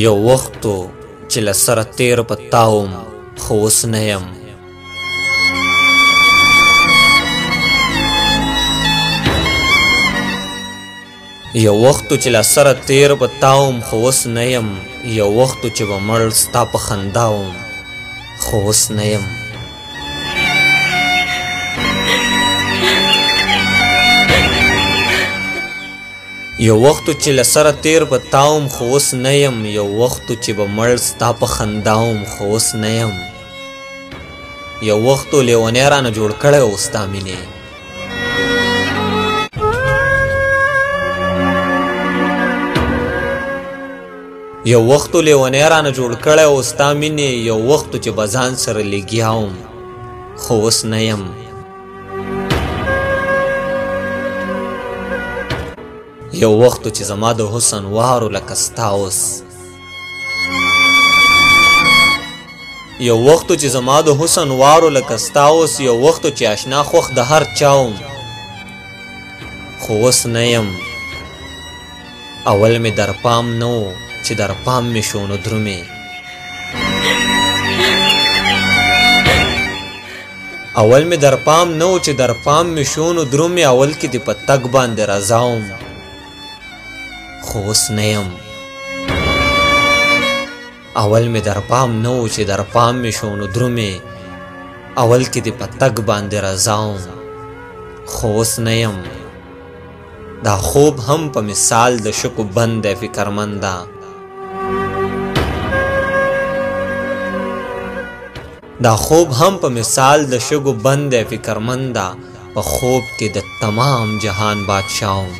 یو وختو چې له سره تیر په تاوم خو اوس نه یم. یو وختو چې له سره تیر په تاوم خو اوس نه یم. یو وختو چې به مړ ستا په خندا وم خو اوس نه یم. یو وختو چې له سره تیر په تاوم خو اوس نه یم. یو وختو چې به مړ ستا په خندا وم خو اوس نه یم. یو وختو لیونی رانه جوړ کړی و ستا مینې. یو وختو لیونی رانه جوړ کړی و ستا مینې. یو وختو چې به ځان سره لګیا وم خو اوس نه یم. یو وختو چې زما د حسن وارو لکه ستا اوس. یو وختو چې زما د حسن وارو لکه ستا اوس. یو وختو چې اشنا خوښ د هر چا وم خو اوس نه یم. اول مې در پام نه و چې در پام مې شو نو درومې. اول مې در پام نه و چې در پام مې شو نو درومې. اول کې دې په تګ باندې رضا وم خو اوس نه یم. اول مې در پام نه و چې در پام مې شو نو درومې. اول کې دې په تګ باندې رضا وم خو اوس نه یم. دا خوب هم په مثال د شکو بند دی فکرمنده. دا خوب هم په مثال د شګو بند دی فکرمنده. په خوب کې د تمام جهان بادشاه وم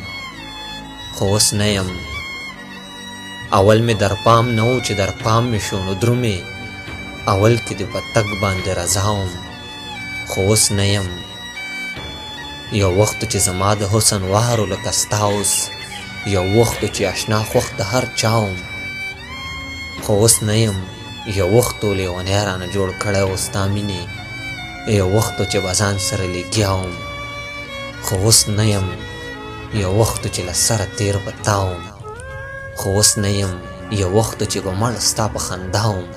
خو اوس نه یم. اول مې در پام نه و چې در پام مې شو نو درومې. اول کې دې په تګ باندې رضا وم خو اوس نه یم. یو وختو چې زما د حسن وارو لکه ستا اوس. یو وختو چې اشنا خوښ د هر چا وم خو اوس نه یم. یو وختو لیونی رانه جوړ کړی و ستا مینې. یو وختو چې به ځان سره لګیا وم خو اوس نه یم. یو وختو چې له سره تیر په تا وم خو اوس نه یم. یو وختو چې به مړ ستا په خندا وم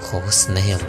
خو اوس نه یم.